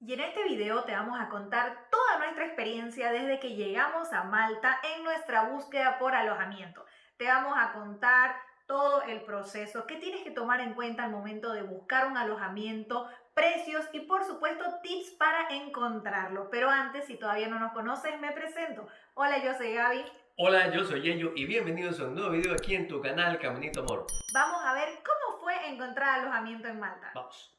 Y en este video te vamos a contar toda nuestra experiencia desde que llegamos a Malta en nuestra búsqueda por alojamiento. Te vamos a contar todo el proceso, qué tienes que tomar en cuenta al momento de buscar un alojamiento, precios y por supuesto tips para encontrarlo. Pero antes, si todavía no nos conoces, me presento. Hola, yo soy Gaby. Hola, yo soy Yeyo y bienvenidos a un nuevo video aquí en tu canal Caminito Amor. Vamos a ver cómo fue encontrar alojamiento en Malta. Vamos.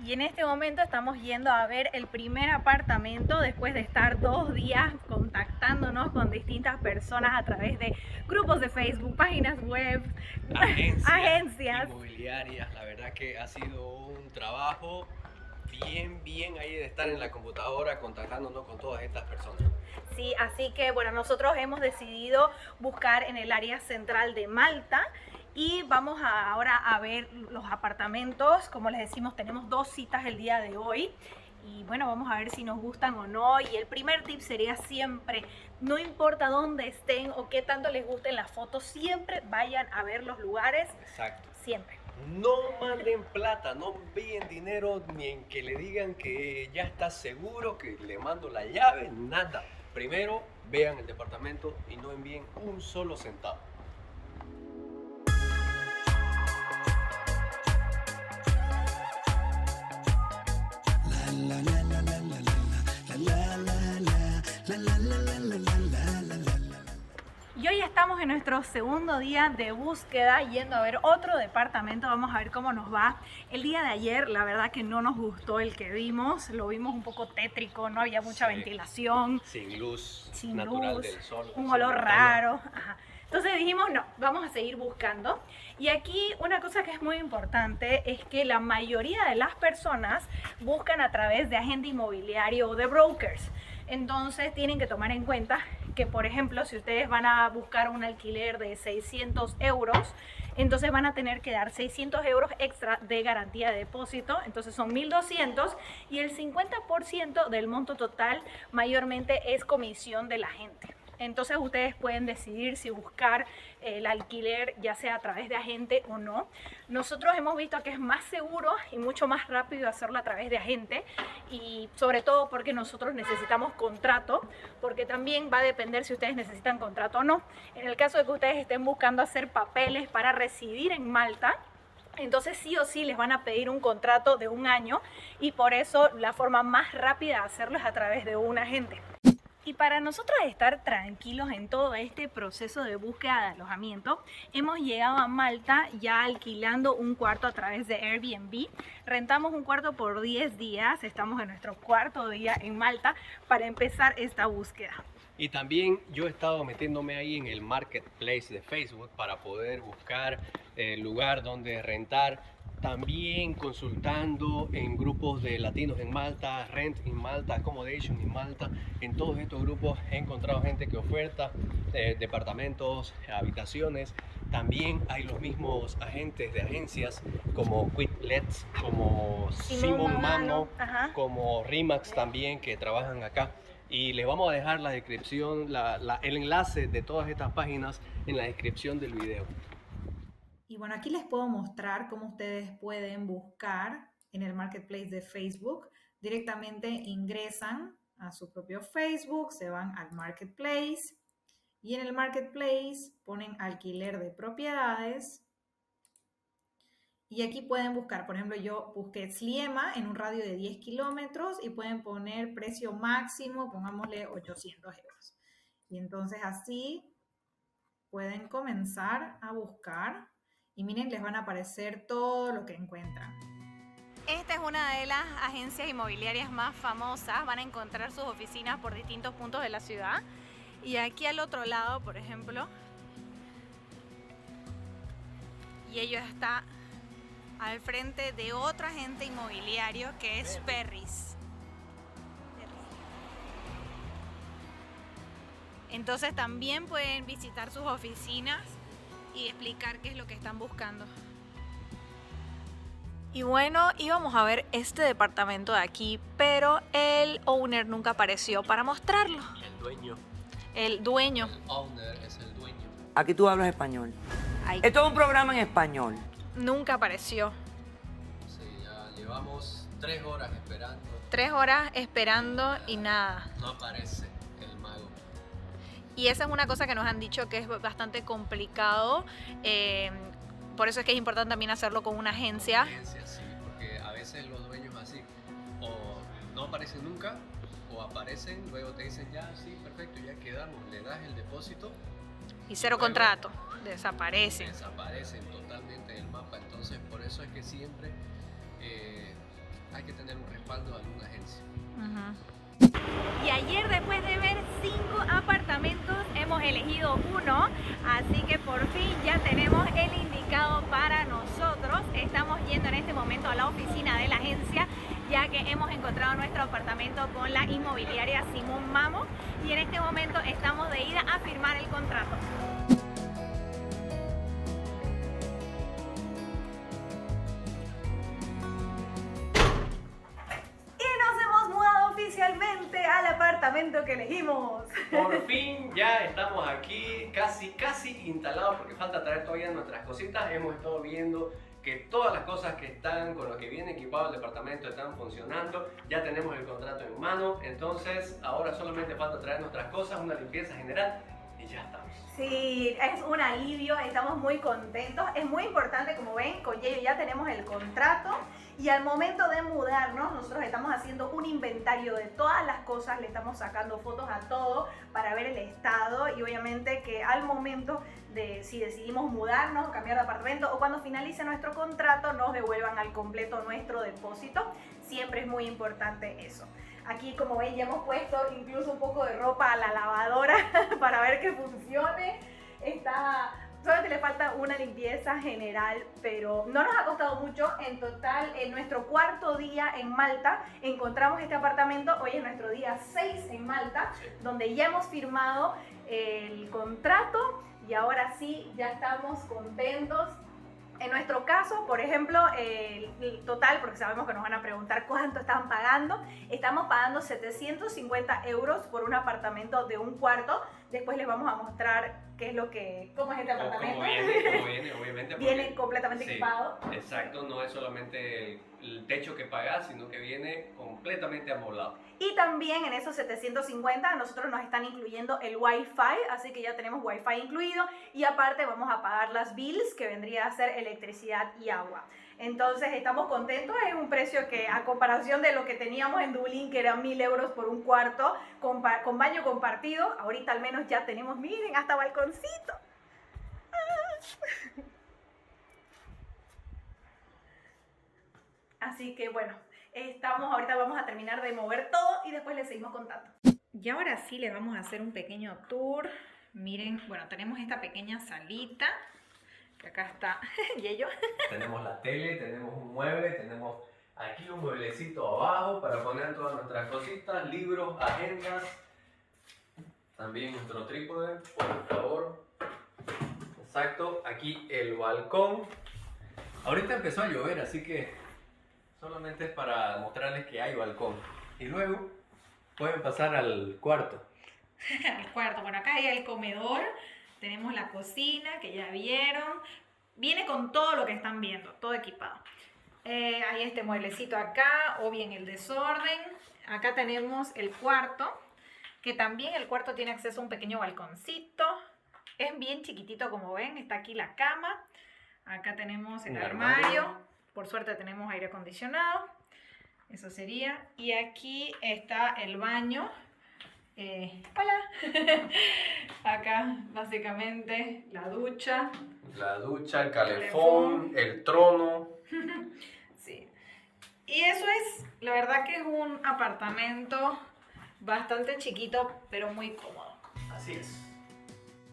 Y en este momento estamos yendo a ver el primer apartamento después de estar 2 días contactándonos con distintas personas a través de grupos de Facebook, páginas web, agencias. Inmobiliarias. La verdad que ha sido un trabajo bien ahí de estar en la computadora contactándonos con todas estas personas. Sí, así que bueno, nosotros hemos decidido buscar en el área central de Malta. Y vamos ahora a ver los apartamentos. Como les decimos, tenemos 2 citas el día de hoy. Y bueno, vamos a ver si nos gustan o no. Y el primer tip sería siempre, no importa dónde estén o qué tanto les gusten las fotos, siempre vayan a ver los lugares. Exacto. Siempre. No manden plata, no envíen dinero ni en que le digan que ya está seguro, que le mando la llave, nada. Primero vean el departamento y no envíen un solo centavo. Y hoy estamos en nuestro segundo día de búsqueda, yendo a ver otro departamento. Vamos a ver cómo nos va. El día de ayer, la verdad que no nos gustó el que vimos. Lo vimos un poco tétrico, no había mucha ventilación. Sin luz Sin natural luz, del sol. un sin olor ventana. raro. Ajá. Entonces dijimos, no, vamos a seguir buscando. Y aquí una cosa que es muy importante es que la mayoría de las personas buscan a través de agente inmobiliario o de brokers. Entonces tienen que tomar en cuenta que, por ejemplo, si ustedes van a buscar un alquiler de 600 euros, entonces van a tener que dar 600 euros extra de garantía de depósito, entonces son 1.200, y el 50% del monto total mayormente es comisión de la gente. Entonces ustedes pueden decidir si buscar el alquiler ya sea a través de agente o no. Nosotros hemos visto que es más seguro y mucho más rápido hacerlo a través de agente, y sobre todo porque nosotros necesitamos contrato, porque también va a depender si ustedes necesitan contrato o no. En el caso de que ustedes estén buscando hacer papeles para residir en Malta, entonces sí o sí les van a pedir un contrato de 1 año, y por eso la forma más rápida de hacerlo es a través de un agente. Y para nosotros estar tranquilos en todo este proceso de búsqueda de alojamiento, hemos llegado a Malta ya alquilando un cuarto a través de Airbnb. Rentamos un cuarto por 10 días, estamos en nuestro 4.º día en Malta para empezar esta búsqueda. Y también yo he estado metiéndome ahí en el marketplace de Facebook para poder buscar el lugar donde rentar. También consultando en grupos de latinos en Malta, Rent in Malta, Accommodation in Malta. En todos estos grupos he encontrado gente que oferta departamentos, habitaciones. También hay los mismos agentes de agencias como Quitlets, como Simon Mano, como Remax también, que trabajan acá. Y les vamos a dejar la descripción, el enlace de todas estas páginas en la descripción del video. Y bueno, aquí les puedo mostrar cómo ustedes pueden buscar en el marketplace de Facebook. Directamente ingresan a su propio Facebook, se van al marketplace y en el marketplace ponen alquiler de propiedades. Y aquí pueden buscar, por ejemplo, yo busqué Sliema en un radio de 10 kilómetros y pueden poner precio máximo, pongámosle 800 euros. Y entonces así pueden comenzar a buscar y miren, les van a aparecer todo lo que encuentran. Esta es una de las agencias inmobiliarias más famosas. Van a encontrar sus oficinas por distintos puntos de la ciudad. Y aquí al otro lado, por ejemplo, y ellos está al frente de otro agente inmobiliario que es Perris. Entonces también pueden visitar sus oficinas y explicar qué es lo que están buscando. Y bueno, íbamos a ver este departamento de aquí, pero el owner nunca apareció para mostrarlo. El dueño. El dueño. El owner es el dueño. Aquí tú hablas español. Ay, Esto es un programa en español. nunca apareció. Sí, ya llevamos 3 horas esperando. 3 horas esperando y nada. No aparece el mago. Y esa es una cosa que nos han dicho que es bastante complicado. Por eso es que es importante también hacerlo con una agencia. Agencia, sí, porque a veces los dueños así, o no aparecen nunca, o aparecen, luego te dicen ya, sí, perfecto, ya quedamos, le das el depósito. Y cero Luego contrato. Desaparecen. Desaparecen totalmente del mapa, entonces por eso es que siempre hay que tener un respaldo de alguna agencia. Y ayer, después de ver 5 apartamentos, hemos elegido uno, así que por fin ya tenemos el indicado para nosotros. Estamos yendo en este momento a la oficina de la agencia, ya que hemos encontrado nuestro apartamento con la inmobiliaria Simón Mamo, y en este momento estamos de ida a firmar el contrato. Oficialmente al apartamento que elegimos. Por fin ya estamos aquí, casi instalados, porque falta traer todavía nuestras cositas. Hemos estado viendo que todas las cosas que están, con lo que viene equipado el departamento, están funcionando. Ya tenemos el contrato en mano, entonces ahora solamente falta traer nuestras cosas, una limpieza general y ya estamos. Sí, es un alivio, estamos muy contentos. Es muy importante, como ven, con Yeyo ya tenemos el contrato, y al momento de mudarnos nosotros estamos haciendo un inventario de todas las cosas, le estamos sacando fotos a todo para ver el estado, y obviamente que al momento de si decidimos mudarnos, cambiar de apartamento, o cuando finalice nuestro contrato nos devuelvan al completo nuestro depósito. Siempre es muy importante eso. Aquí, como ven, ya hemos puesto incluso un poco de ropa a la lavadora para ver que funcione. Solamente le falta una limpieza general, pero no nos ha costado mucho. En total, en nuestro cuarto día en Malta encontramos este apartamento. Hoy es nuestro día 6 en Malta, donde ya hemos firmado el contrato, y ahora sí, ya estamos contentos. En nuestro caso, por ejemplo, el total, porque sabemos que nos van a preguntar cuánto están pagando, estamos pagando 750 euros por un apartamento de un cuarto. Después les vamos a mostrar cómo es este apartamento. Cómo viene, obviamente. Viene completamente sí, equipado. Exacto, no es solamente el techo que pagas, sino que viene completamente amoblado. Y también en esos 750 a nosotros nos están incluyendo el Wi-Fi, así que ya tenemos Wi-Fi incluido, y aparte vamos a pagar las bills, que vendría a ser electricidad y agua. Entonces estamos contentos. Es un precio que, a comparación de lo que teníamos en Dublín, que eran 1000 euros por un cuarto con baño compartido, ahorita al menos ya tenemos, miren, hasta balconcito. Así que bueno, ahorita vamos a terminar de mover todo y después les seguimos contando. Y ahora sí les vamos a hacer un pequeño tour. Miren, bueno, tenemos esta pequeña salita, que acá está Yeyo. Tenemos la tele, tenemos un mueble, tenemos aquí un mueblecito abajo para poner todas nuestras cositas, libros, agendas. También nuestro trípode, por favor. Exacto, aquí el balcón. Ahorita empezó a llover, así que solamente es para mostrarles que hay balcón. Y luego pueden pasar al cuarto. Al cuarto, bueno, acá hay el comedor, tenemos la cocina, que ya vieron. Viene con todo lo que están viendo, todo equipado. Hay este mueblecito acá, o bien el desorden. Acá tenemos el cuarto, que también el cuarto tiene acceso a un pequeño balconcito. Es bien chiquitito, como ven. Está aquí la cama. Acá tenemos el armario. Por suerte tenemos aire acondicionado. Eso sería. Y aquí está el baño. Hola. Acá básicamente la ducha. La ducha, el calefón, el trono. Sí. Y eso es, la verdad que es un apartamento bastante chiquito, pero muy cómodo. Así es.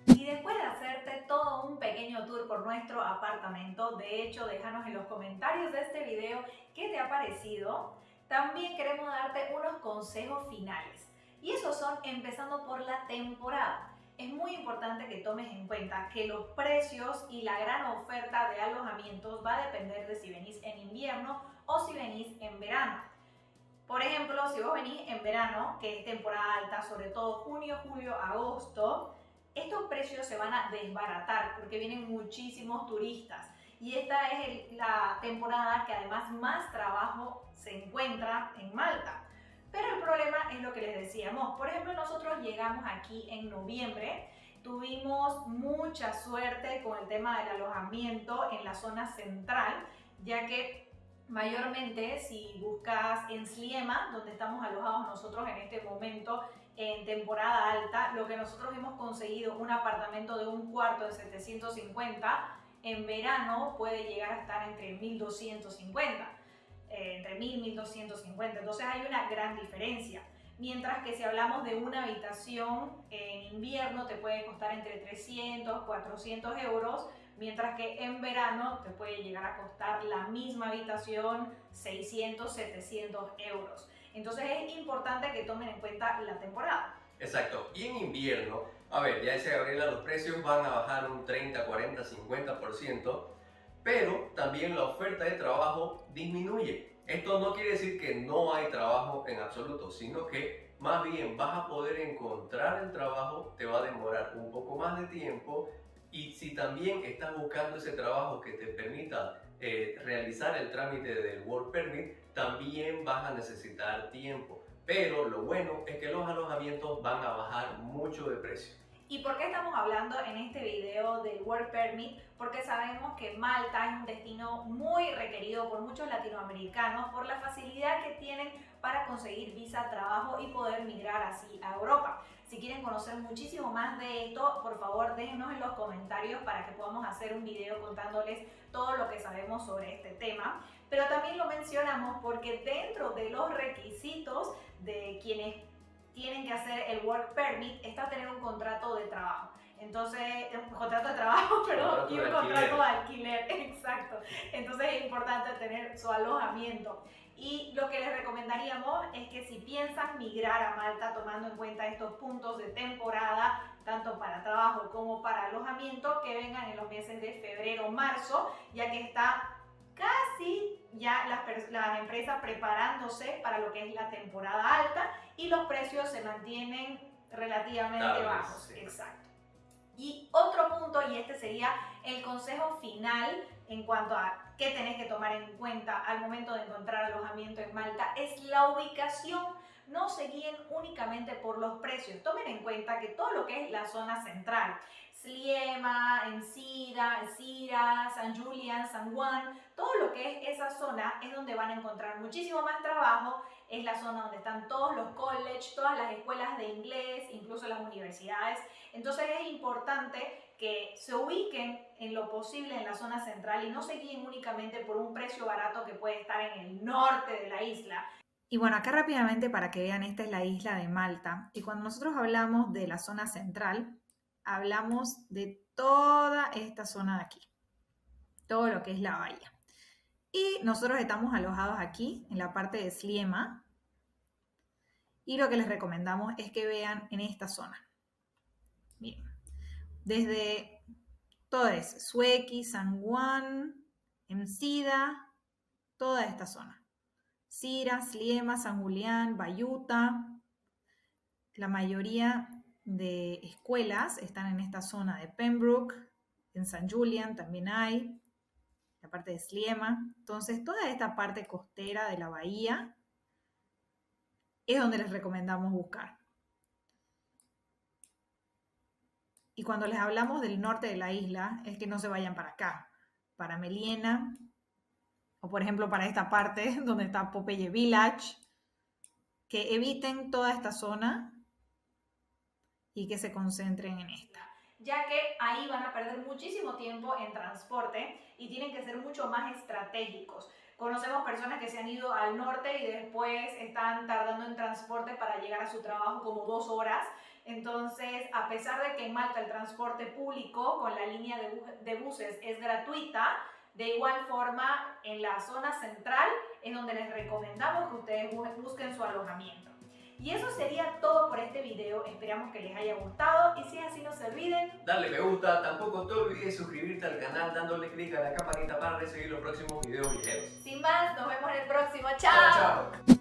Y después de hacerte todo un pequeño tour por nuestro apartamento, de hecho, déjanos en los comentarios de este video qué te ha parecido. También queremos darte unos consejos finales. Y esos son empezando por la temporada. es muy importante que tomes en cuenta que los precios y la gran oferta de alojamientos va a depender de si venís en invierno o si venís en verano. Por ejemplo, si vos venís en verano, que es temporada alta, sobre todo junio, julio, agosto, estos precios se van a desbaratar porque vienen muchísimos turistas. Y esta es la temporada que además más trabajo se encuentra en Malta. Pero el problema es lo que les decíamos. Por ejemplo, nosotros llegamos aquí en noviembre, tuvimos mucha suerte con el tema del alojamiento en la zona central, ya que mayormente si buscas en Sliema, donde estamos alojados nosotros en este momento en temporada alta, lo que nosotros hemos conseguido, un apartamento de un cuarto de 750, en verano puede llegar a estar entre 1250. Entre 1000 y 1250, entonces hay una gran diferencia. Mientras que si hablamos de una habitación en invierno te puede costar entre 300, 400 euros, mientras que en verano te puede llegar a costar la misma habitación 600, 700 euros. Entonces es importante que tomen en cuenta la temporada. Exacto, y en invierno, a ver, ya decía Gabriela, los precios van a bajar un 30, 40, 50%, pero también la oferta de trabajo disminuye. Esto no quiere decir que no hay trabajo en absoluto, sino que más bien vas a poder encontrar el trabajo, te va a demorar un poco más de tiempo, y si también estás buscando ese trabajo que te permita realizar el trámite del Work Permit, también vas a necesitar tiempo. Pero lo bueno es que los alojamientos van a bajar mucho de precio. ¿Y por qué estamos hablando en este video del Work Permit? Porque sabemos que Malta es un destino muy requerido por muchos latinoamericanos por la facilidad que tienen para conseguir visa, trabajo y poder migrar así a Europa. Si quieren conocer muchísimo más de esto, por favor déjenos en los comentarios para que podamos hacer un video contándoles todo lo que sabemos sobre este tema. Pero también lo mencionamos porque dentro de los requisitos de quienes tienen que hacer el Work Permit está tener un contrato de trabajo. Entonces, un contrato de trabajo, perdón, y un contrato de alquiler, exacto. Entonces es importante tener su alojamiento. Y lo que les recomendaríamos es que si piensan migrar a Malta tomando en cuenta estos puntos de temporada, tanto para trabajo como para alojamiento, que vengan en los meses de febrero, marzo, ya que está casi ya las empresas preparándose para lo que es la temporada alta y los precios se mantienen relativamente bajos. Sí. Exacto. Y otro punto, y este sería el consejo final en cuanto a qué tenés que tomar en cuenta al momento de encontrar alojamiento en Malta, es la ubicación. No se guíen únicamente por los precios. Tomen en cuenta que todo lo que es la zona central, Sliema, Ensida, San Julián, San Juan, todo lo que es esa zona es donde van a encontrar muchísimo más trabajo. Es la zona donde están todos los colleges, todas las escuelas de inglés, incluso las universidades. Entonces es importante que se ubiquen en lo posible en la zona central y no se guíen únicamente por un precio barato que puede estar en el norte de la isla. Y bueno, acá rápidamente para que vean, esta es la isla de Malta. Y cuando nosotros hablamos de la zona central, hablamos de toda esta zona de aquí, todo lo que es la bahía. Y nosotros estamos alojados aquí, en la parte de Sliema. Y lo que les recomendamos es que vean en esta zona. Miren, desde todo eso, Suequi, San Juan, Ensida, toda esta zona. Sira, Sliema, San Julián, Bayuta. La mayoría de escuelas están en esta zona de Pembroke, en San Julián también hay, la parte de Sliema. Entonces, toda esta parte costera de la bahía es donde les recomendamos buscar. Y cuando les hablamos del norte de la isla, es que no se vayan para acá, para Meliena, o por ejemplo para esta parte donde está Popeye Village, que eviten toda esta zona y que se concentren en esta, ya que ahí van a perder muchísimo tiempo en transporte y tienen que ser mucho más estratégicos. Conocemos personas que se han ido al norte y después están tardando en transporte para llegar a su trabajo como 2 horas. Entonces, a pesar de que en Malta el transporte público con la línea de buses es gratuita, de igual forma en la zona central es donde les recomendamos que ustedes busquen su alojamiento. Y eso sería todo por este video. Esperamos que les haya gustado y si es así no se olviden Darle me gusta, tampoco te olvides suscribirte al canal dándole clic a la campanita para recibir los próximos videos viajeros. Sin más, nos vemos en el próximo. Chao, ¡Chao! chao.